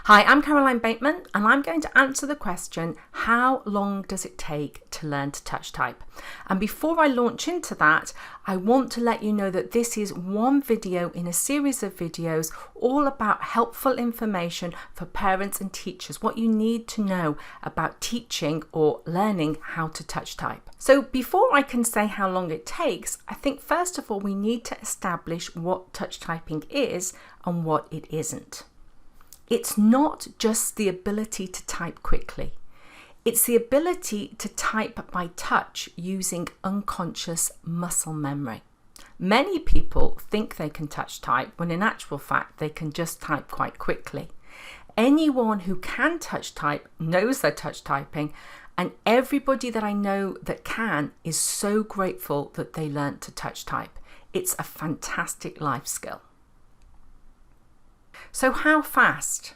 Hi, I'm Caroline Bateman and I'm going to answer the question, how long does it take to learn to touch type? And before I launch into that, I want to let you know that this is one video in a series of videos all about helpful information for parents and teachers, what you need to know about teaching or learning how to touch type. So before I can say how long it takes, I think first of all we need to establish what touch typing is and what it isn't. It's not just the ability to type quickly. It's the ability to type by touch using unconscious muscle memory. Many people think they can touch type when in actual fact they can just type quite quickly. Anyone who can touch type knows they're touch typing, and everybody that I know that can is so grateful that they learnt to touch type. It's a fantastic life skill. So how fast?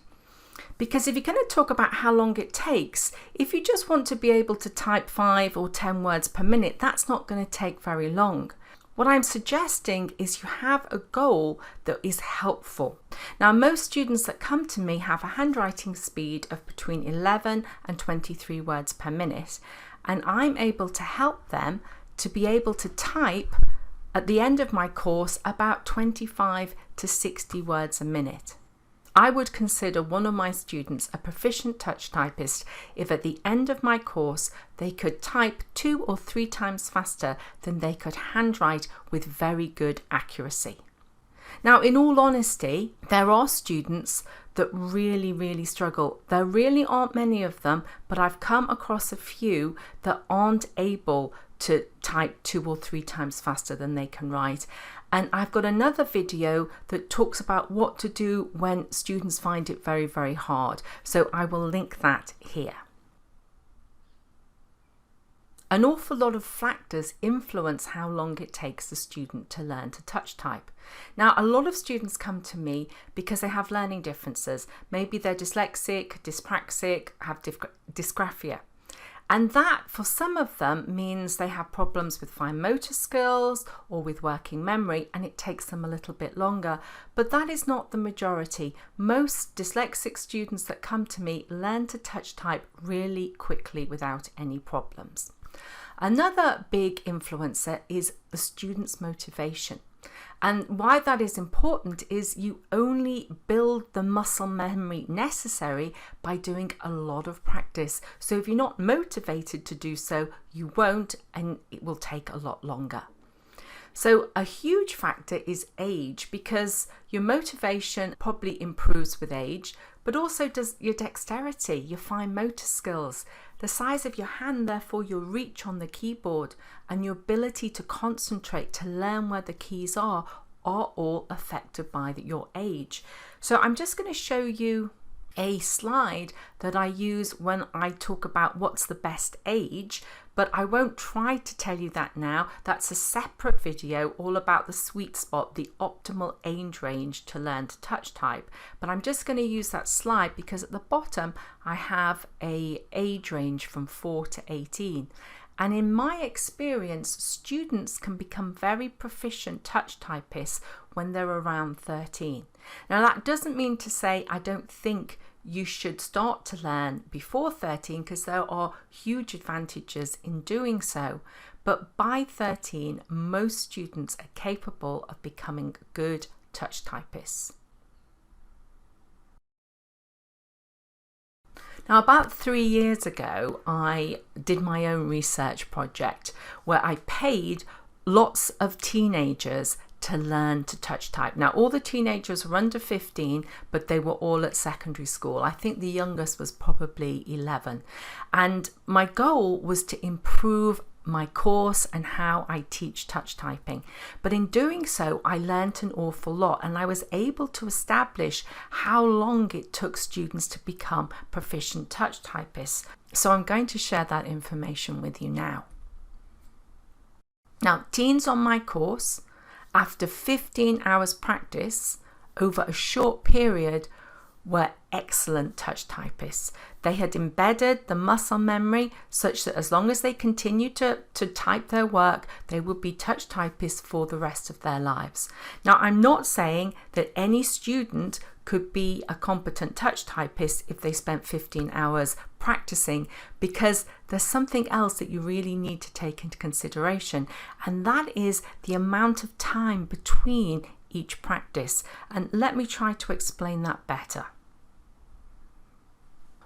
Because if you're going to talk about how long it takes, if you just want to be able to type 5 or 10 words per minute, that's not going to take very long. What I'm suggesting is you have a goal that is helpful. Now, most students that come to me have a handwriting speed of between 11 and 23 words per minute, and I'm able to help them to be able to type at the end of my course about 25 to 60 words a minute. I would consider one of my students a proficient touch typist if at the end of my course they could type 2 or 3 times faster than they could handwrite with very good accuracy. Now, in all honesty, there are students that really struggle. There really aren't many of them, but I've come across a few that aren't able to type 2 or 3 times faster than they can write. And I've got another video that talks about what to do when students find it very hard. So I will link that here. An awful lot of factors influence how long it takes the student to learn to touch type. Now, a lot of students come to me because they have learning differences. Maybe they're dyslexic, dyspraxic, have dysgraphia. And that, for some of them, means they have problems with fine motor skills or with working memory, and it takes them a little bit longer. But that is not the majority. Most dyslexic students that come to me learn to touch type really quickly without any problems. Another big influencer is the student's motivation. And why that is important is you only build the muscle memory necessary by doing a lot of practice. So if you're not motivated to do so, you won't, and it will take a lot longer. So a huge factor is age, because your motivation probably improves with age, but also does your dexterity, your fine motor skills, the size of your hand, therefore your reach on the keyboard, and your ability to concentrate, to learn where the keys are all affected by your age. So I'm just going to show you a slide that I use when I talk about what's the best age, but I won't try to tell you that now. That's a separate video all about the sweet spot, the optimal age range to learn to touch type. But I'm just going to use that slide because at the bottom I have an age range from 4 to 18. And in my experience, students can become very proficient touch typists when they're around 13. Now, that doesn't mean to say I don't think you should start to learn before 13, because there are huge advantages in doing so. But by 13, most students are capable of becoming good touch typists. Now, about 3 years ago, I did my own research project where I paid lots of teenagers to learn to touch type. Now, all the teenagers were under 15, but they were all at secondary school. I think the youngest was probably 11. And my goal was to improve my course and how I teach touch typing. But in doing so, I learnt an awful lot, and I was able to establish how long it took students to become proficient touch typists. So I'm going to share that information with you now. Now, teens on my course, after 15 hours practice over a short period, were excellent touch typists. They had embedded the muscle memory such that as long as they continued to type their work, they would be touch typists for the rest of their lives. Now, I'm not saying that any student could be a competent touch typist if they spent 15 hours practicing, because there's something else that you really need to take into consideration, and that is the amount of time between each practice. And let me try to explain that better.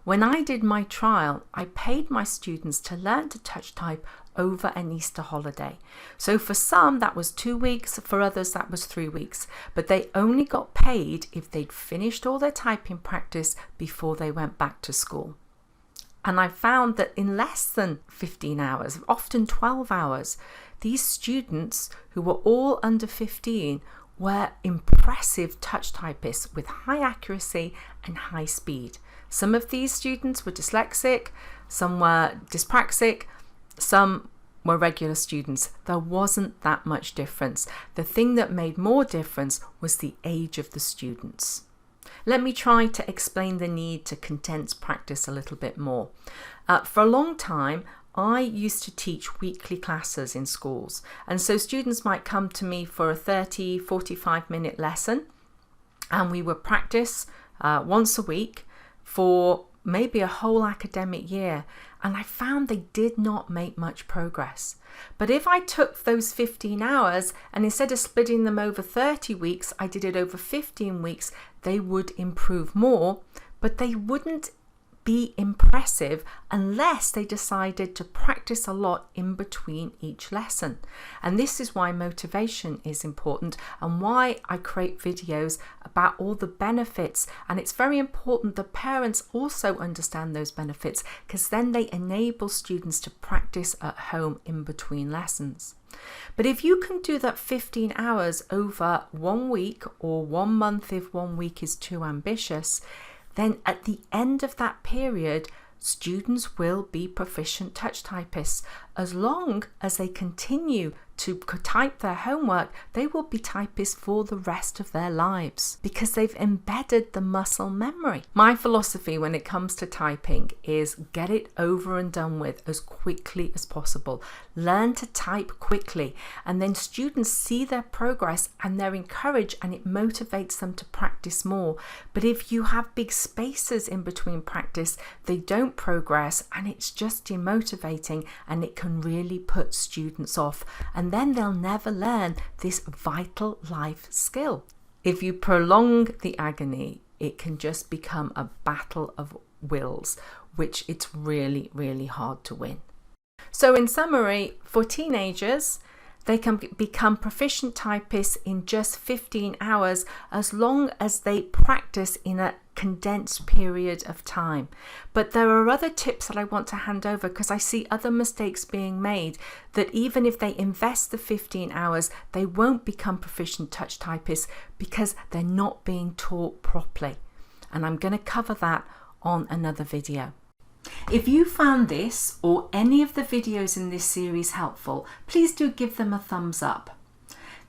When I did my trial, I paid my students to learn to touch type over an Easter holiday. So for some that was 2 weeks, for others that was 3 weeks, but they only got paid if they'd finished all their typing practice before they went back to school. And I found that in less than 15 hours, often 12 hours, these students who were all under 15 were impressive touch typists with high accuracy and high speed. Some of these students were dyslexic, some were dyspraxic, some were regular students. There wasn't that much difference. The thing that made more difference was the age of the students. Let me try to explain the need to condense practice a little bit more. For a long time, I used to teach weekly classes in schools, and so students might come to me for a 45-minute lesson, and we would practice once a week for maybe a whole academic year, and I found they did not make much progress. But if I took those 15 hours and instead of splitting them over 30 weeks, I did it over 15 weeks, they would improve more, but they wouldn't be impressive unless they decided to practice a lot in between each lesson. And this is why motivation is important and why I create videos about all the benefits. And it's very important that parents also understand those benefits, because then they enable students to practice at home in between lessons. But if you can do that 15 hours over 1 week or 1 month if 1 week is too ambitious, then at the end of that period, students will be proficient touch typists. As long as they continue to type their homework, they will be typists for the rest of their lives because they've embedded the muscle memory. My philosophy when it comes to typing is get it over and done with as quickly as possible. Learn to type quickly, and then students see their progress and they're encouraged, and it motivates them to practice more. But if you have big spaces in between practice, they don't progress, and it's just demotivating, and it can really put students off, and then they'll never learn this vital life skill. If you prolong the agony, it can just become a battle of wills, which it's really, really hard to win. So in summary, for teenagers, they can become proficient typists in just 15 hours as long as they practice in a condensed period of time. But there are other tips that I want to hand over, because I see other mistakes being made, that even if they invest the 15 hours, they won't become proficient touch typists because they're not being taught properly. And I'm going to cover that on another video. If you found this or any of the videos in this series helpful, please do give them a thumbs up.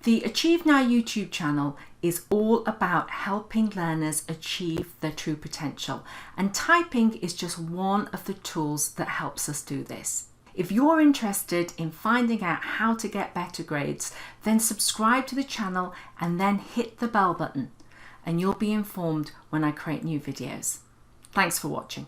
The Achieve Now YouTube channel is all about helping learners achieve their true potential, and typing is just one of the tools that helps us do this. If you're interested in finding out how to get better grades, then subscribe to the channel and then hit the bell button, and you'll be informed when I create new videos. Thanks for watching.